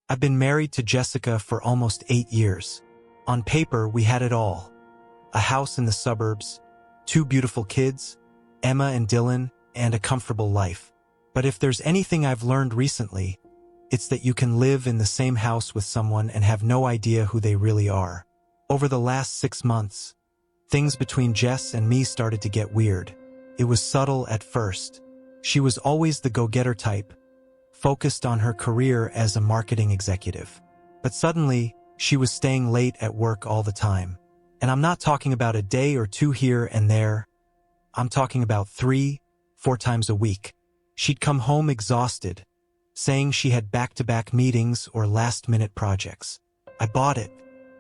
I've been married to Jessica for almost 8 years. On paper, we had it all. A house in the suburbs, 2 beautiful kids, Emma and Dylan, and a comfortable life. But if there's anything I've learned recently, it's that you can live in the same house with someone and have no idea who they really are. Over the last 6 months, things between Jess and me started to get weird. It was subtle at first. She was always the go-getter type, focused on her career as a marketing executive. But suddenly, she was staying late at work all the time. And I'm not talking about a day or 2 here and there. I'm talking about 3, 4 times a week. She'd come home exhausted, saying she had back-to-back meetings or last-minute projects. I bought it.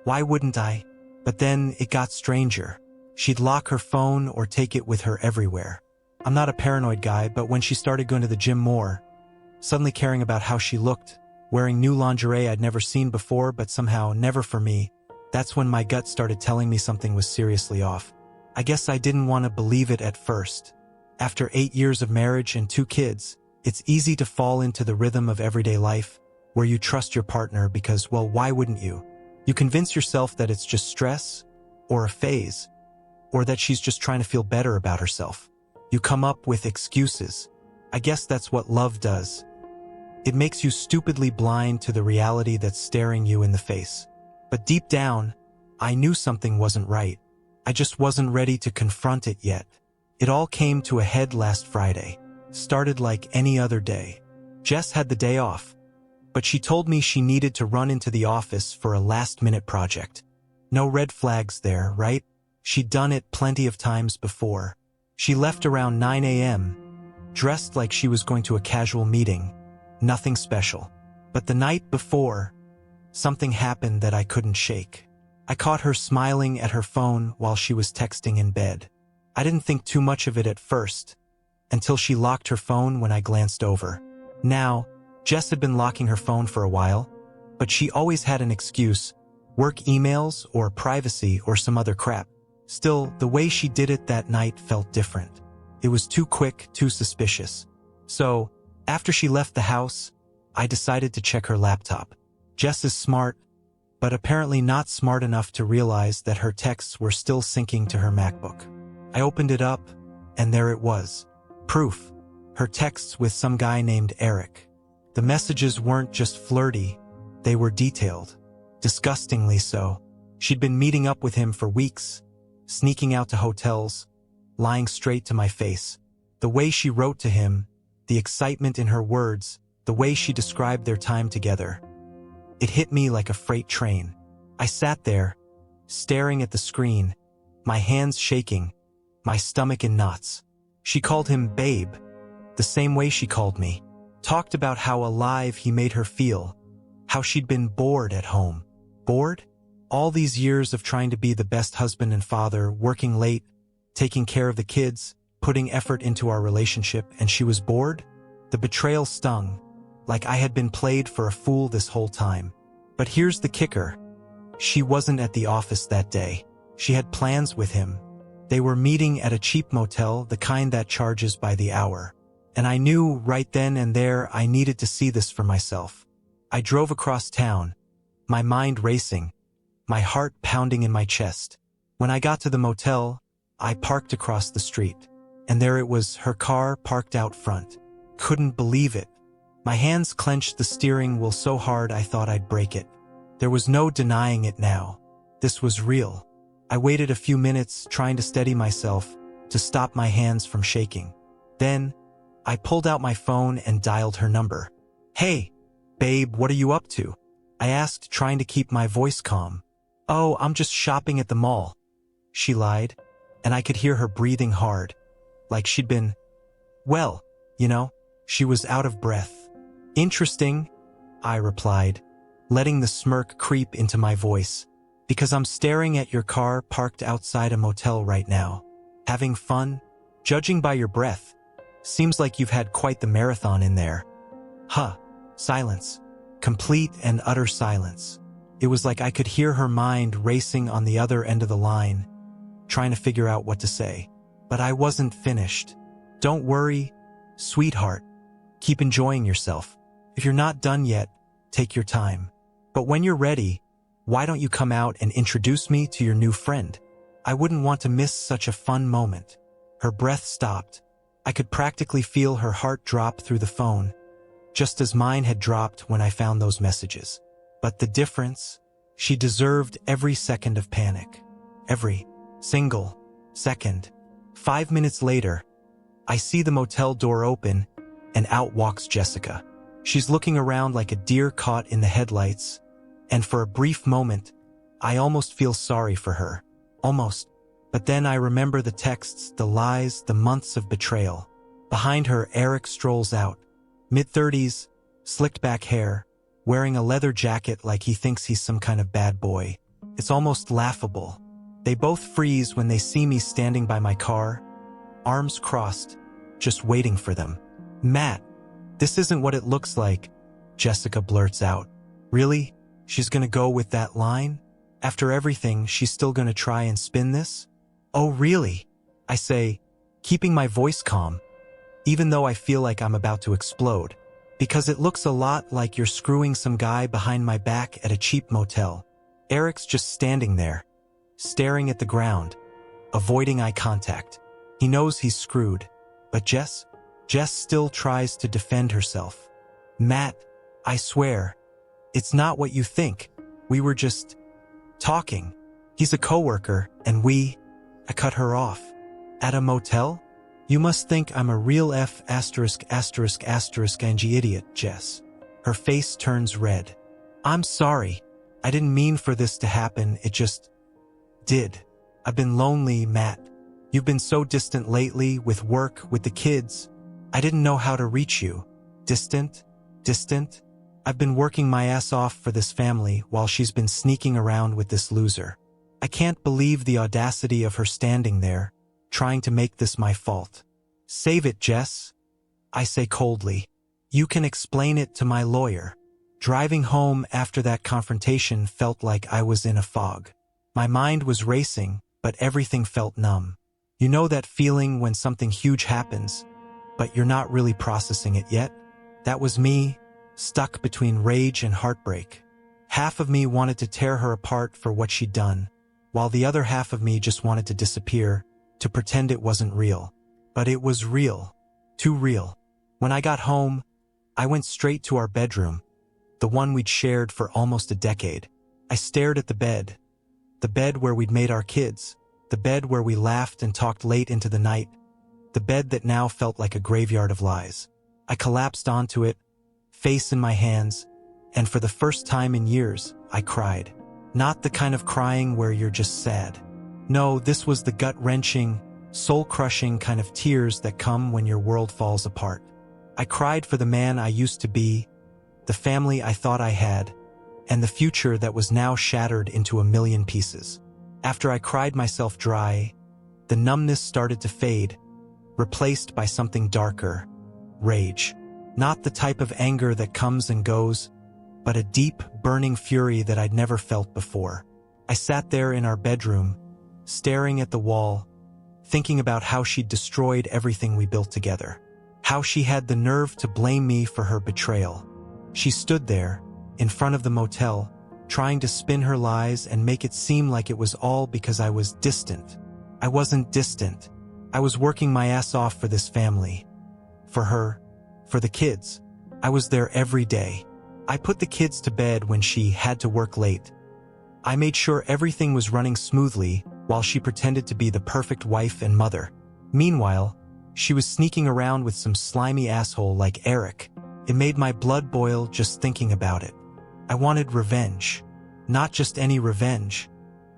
Why wouldn't I? But then it got stranger. She'd lock her phone or take it with her everywhere. I'm not a paranoid guy, but when she started going to the gym more, suddenly caring about how she looked, wearing new lingerie I'd never seen before but somehow never for me, that's when my gut started telling me something was seriously off. I guess I didn't want to believe it at first. After 8 years of marriage and 2 kids, it's easy to fall into the rhythm of everyday life, where you trust your partner because, well, why wouldn't you? You convince yourself that it's just stress, or a phase, or that she's just trying to feel better about herself. You come up with excuses. I guess that's what love does. It makes you stupidly blind to the reality that's staring you in the face. But deep down, I knew something wasn't right. I just wasn't ready to confront it yet. It all came to a head last Friday. Started like any other day. Jess had the day off, but she told me she needed to run into the office for a last-minute project. No red flags there, right? She'd done it plenty of times before. She left around 9 a.m., dressed like she was going to a casual meeting. Nothing special. But the night before, something happened that I couldn't shake. I caught her smiling at her phone while she was texting in bed. I didn't think too much of it at first, until she locked her phone when I glanced over. Now, Jess had been locking her phone for a while, but she always had an excuse, work emails or privacy or some other crap. Still, the way she did it that night felt different. It was too quick, too suspicious. So, after she left the house, I decided to check her laptop. Jess is smart, but apparently not smart enough to realize that her texts were still syncing to her MacBook. I opened it up, and there it was. Proof. Her texts with some guy named Eric. The messages weren't just flirty, they were detailed. Disgustingly so. She'd been meeting up with him for weeks, sneaking out to hotels, lying straight to my face. The way she wrote to him, the excitement in her words, the way she described their time together. It hit me like a freight train. I sat there, staring at the screen, my hands shaking, my stomach in knots. She called him babe, the same way she called me. Talked about how alive he made her feel, how she'd been bored at home. Bored? All these years of trying to be the best husband and father, working late, taking care of the kids, putting effort into our relationship, and she was bored? The betrayal stung, like I had been played for a fool this whole time. But here's the kicker. She wasn't at the office that day. She had plans with him. They were meeting at a cheap motel, the kind that charges by the hour. And I knew right then and there I needed to see this for myself. I drove across town, my mind racing, my heart pounding in my chest. When I got to the motel, I parked across the street. And there it was, her car parked out front. Couldn't believe it. My hands clenched the steering wheel so hard I thought I'd break it. There was no denying it now. This was real. I waited a few minutes trying to steady myself, to stop my hands from shaking. Then, I pulled out my phone and dialed her number. "Hey, babe, what are you up to?" I asked, trying to keep my voice calm. "Oh, I'm just shopping at the mall," she lied, and I could hear her breathing hard, like she'd been, well, you know, she was out of breath. "Interesting," I replied, letting the smirk creep into my voice. "Because I'm staring at your car parked outside a motel right now. Having fun? Judging by your breath, seems like you've had quite the marathon in there." Huh. Silence. Complete and utter silence. It was like I could hear her mind racing on the other end of the line, trying to figure out what to say. But I wasn't finished. "Don't worry, sweetheart. Keep enjoying yourself. If you're not done yet, take your time. But when you're ready, why don't you come out and introduce me to your new friend? I wouldn't want to miss such a fun moment. Her breath stopped. I could practically feel her heart drop through the phone, just as mine had dropped when I found those messages. But the difference? She deserved every second of panic. Every single second. 5 minutes later, I see the motel door open, and out walks Jessica. She's looking around like a deer caught in the headlights, and for a brief moment, I almost feel sorry for her. Almost. But then I remember the texts, the lies, the months of betrayal. Behind her, Eric strolls out. Mid-30s, slicked back hair, wearing a leather jacket like he thinks he's some kind of bad boy. It's almost laughable. They both freeze when they see me standing by my car, arms crossed, just waiting for them. Matt, this isn't what it looks like, Jessica blurts out. Really? She's gonna go with that line? After everything, she's still gonna try and spin this? Oh, really? I say, keeping my voice calm, even though I feel like I'm about to explode, because it looks a lot like you're screwing some guy behind my back at a cheap motel. Eric's just standing there, staring at the ground, avoiding eye contact. He knows he's screwed, but Jess still tries to defend herself. Matt, I swear, it's not what you think. We were just talking. He's a coworker, and I cut her off. At a motel? You must think I'm a real F********************************** idiot, Jess. Her face turns red. I'm sorry. I didn't mean for this to happen, it just did. I've been lonely, Matt. You've been so distant lately, with work, with the kids. I didn't know how to reach you. Distant? I've been working my ass off for this family while she's been sneaking around with this loser. I can't believe the audacity of her standing there, trying to make this my fault. Save it, Jess, I say coldly. You can explain it to my lawyer. Driving home after that confrontation felt like I was in a fog. My mind was racing, but everything felt numb. You know that feeling when something huge happens, but you're not really processing it yet? That was me, stuck between rage and heartbreak. Half of me wanted to tear her apart for what she'd done, while the other half of me just wanted to disappear, to pretend it wasn't real. But it was real. Too real. When I got home, I went straight to our bedroom, the one we'd shared for almost a decade. I stared at the bed where we'd made our kids, the bed where we laughed and talked late into the night, the bed that now felt like a graveyard of lies. I collapsed onto it, face in my hands, and for the first time in years, I cried. Not the kind of crying where you're just sad. No, this was the gut-wrenching, soul-crushing kind of tears that come when your world falls apart. I cried for the man I used to be, the family I thought I had, and the future that was now shattered into a million pieces. After I cried myself dry, the numbness started to fade, replaced by something darker, rage. Not the type of anger that comes and goes, but a deep, burning fury that I'd never felt before. I sat there in our bedroom, staring at the wall, thinking about how she'd destroyed everything we built together. How she had the nerve to blame me for her betrayal. She stood there, in front of the motel, trying to spin her lies and make it seem like it was all because I was distant. I wasn't distant. I was working my ass off for this family. For her. For the kids. I was there every day. I put the kids to bed when she had to work late. I made sure everything was running smoothly while she pretended to be the perfect wife and mother. Meanwhile, she was sneaking around with some slimy asshole like Eric. It made my blood boil just thinking about it. I wanted revenge. Not just any revenge,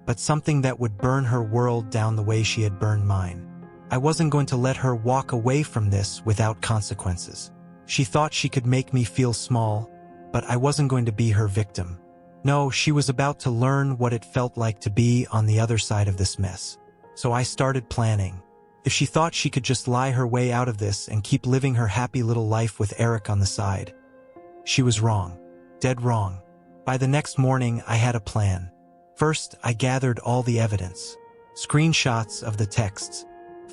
but something that would burn her world down the way she had burned mine. I wasn't going to let her walk away from this without consequences. She thought she could make me feel small, but I wasn't going to be her victim. No, she was about to learn what it felt like to be on the other side of this mess. So I started planning. If she thought she could just lie her way out of this and keep living her happy little life with Eric on the side, she was wrong. Dead wrong. By the next morning, I had a plan. First, I gathered all the evidence. Screenshots of the texts,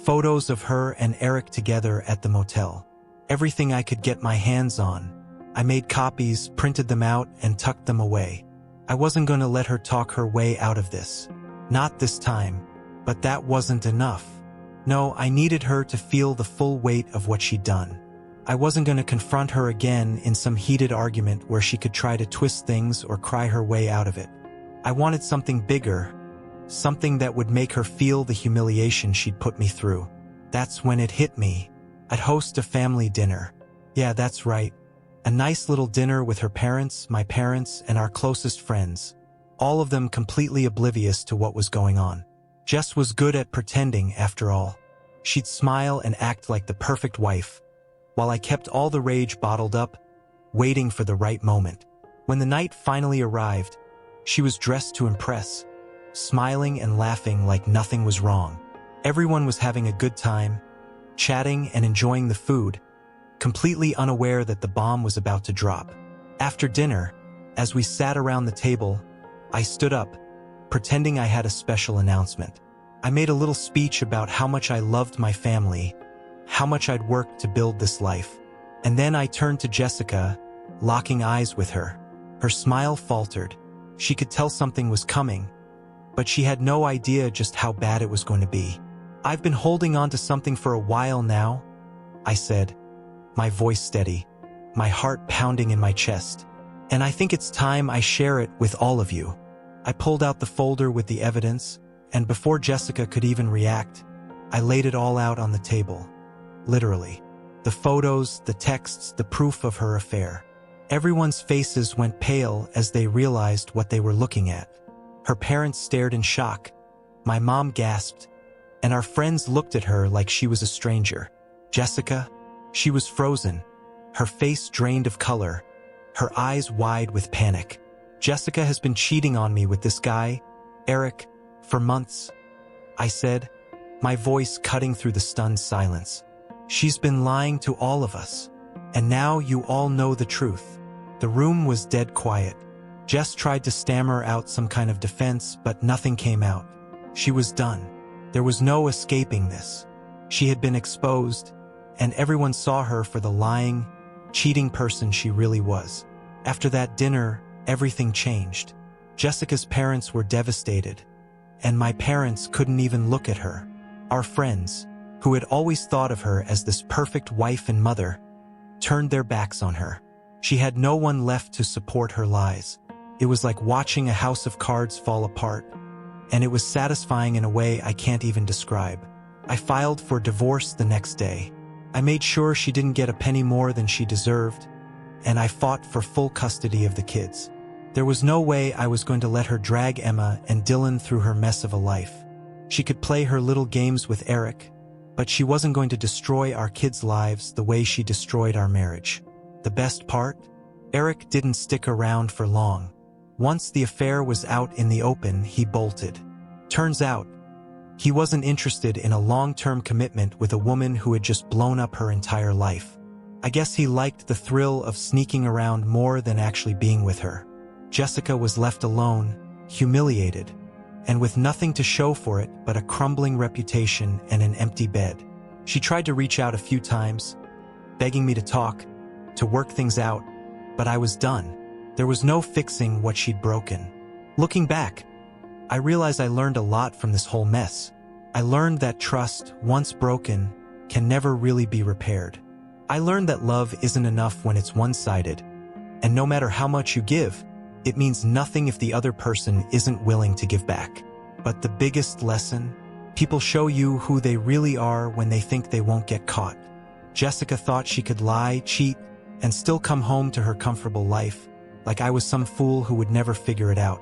photos of her and Eric together at the motel. Everything I could get my hands on. I made copies, printed them out, and tucked them away. I wasn't going to let her talk her way out of this. Not this time. But that wasn't enough. No, I needed her to feel the full weight of what she'd done. I wasn't going to confront her again in some heated argument where she could try to twist things or cry her way out of it. I wanted something bigger, something that would make her feel the humiliation she'd put me through. That's when it hit me. I'd host a family dinner. Yeah, that's right. A nice little dinner with her parents, my parents, and our closest friends. All of them completely oblivious to what was going on. Jess was good at pretending, after all. She'd smile and act like the perfect wife, while I kept all the rage bottled up, waiting for the right moment. When the night finally arrived, she was dressed to impress, smiling and laughing like nothing was wrong. Everyone was having a good time, chatting and enjoying the food, completely unaware that the bomb was about to drop. After dinner, as we sat around the table, I stood up, pretending I had a special announcement. I made a little speech about how much I loved my family, how much I'd worked to build this life. And then I turned to Jessica, locking eyes with her. Her smile faltered. She could tell something was coming, but she had no idea just how bad it was going to be. I've been holding on to something for a while now, I said, my voice steady, my heart pounding in my chest. And I think it's time I share it with all of you. I pulled out the folder with the evidence, and before Jessica could even react, I laid it all out on the table. Literally. The photos, the texts, the proof of her affair. Everyone's faces went pale as they realized what they were looking at. Her parents stared in shock. My mom gasped, and our friends looked at her like she was a stranger. Jessica? She was frozen, her face drained of color, her eyes wide with panic. Jessica has been cheating on me with this guy, Eric, for months, I said, my voice cutting through the stunned silence. She's been lying to all of us. And now you all know the truth. The room was dead quiet. Jess tried to stammer out some kind of defense, but nothing came out. She was done. There was no escaping this. She had been exposed, and everyone saw her for the lying, cheating person she really was. After that dinner, everything changed. Jessica's parents were devastated, and my parents couldn't even look at her. Our friends, who had always thought of her as this perfect wife and mother, turned their backs on her. She had no one left to support her lies. It was like watching a house of cards fall apart, and it was satisfying in a way I can't even describe. I filed for divorce the next day. I made sure she didn't get a penny more than she deserved, and I fought for full custody of the kids. There was no way I was going to let her drag Emma and Dylan through her mess of a life. She could play her little games with Eric, but she wasn't going to destroy our kids' lives the way she destroyed our marriage. The best part? Eric didn't stick around for long. Once the affair was out in the open, he bolted. Turns out, he wasn't interested in a long-term commitment with a woman who had just blown up her entire life. I guess he liked the thrill of sneaking around more than actually being with her. Jessica was left alone, humiliated, and with nothing to show for it but a crumbling reputation and an empty bed. She tried to reach out a few times, begging me to talk, to work things out, but I was done. There was no fixing what she'd broken. Looking back, I realized I learned a lot from this whole mess. I learned that trust, once broken, can never really be repaired. I learned that love isn't enough when it's one-sided, and no matter how much you give, it means nothing if the other person isn't willing to give back. But the biggest lesson? People show you who they really are when they think they won't get caught. Jessica thought she could lie, cheat, and still come home to her comfortable life, like I was some fool who would never figure it out.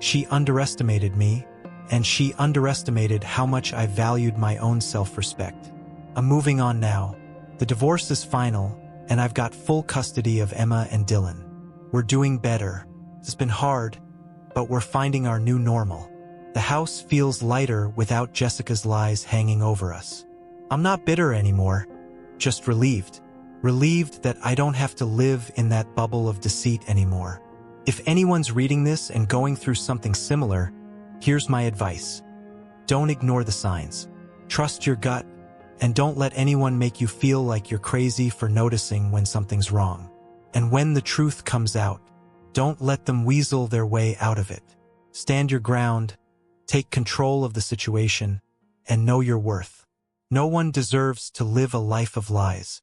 She underestimated me, and she underestimated how much I valued my own self-respect. I'm moving on now. The divorce is final, and I've got full custody of Emma and Dylan. We're doing better. It's been hard, but we're finding our new normal. The house feels lighter without Jessica's lies hanging over us. I'm not bitter anymore, just relieved. Relieved that I don't have to live in that bubble of deceit anymore. If anyone's reading this and going through something similar, here's my advice. Don't ignore the signs. Trust your gut, and don't let anyone make you feel like you're crazy for noticing when something's wrong. And when the truth comes out, don't let them weasel their way out of it. Stand your ground, take control of the situation, and know your worth. No one deserves to live a life of lies.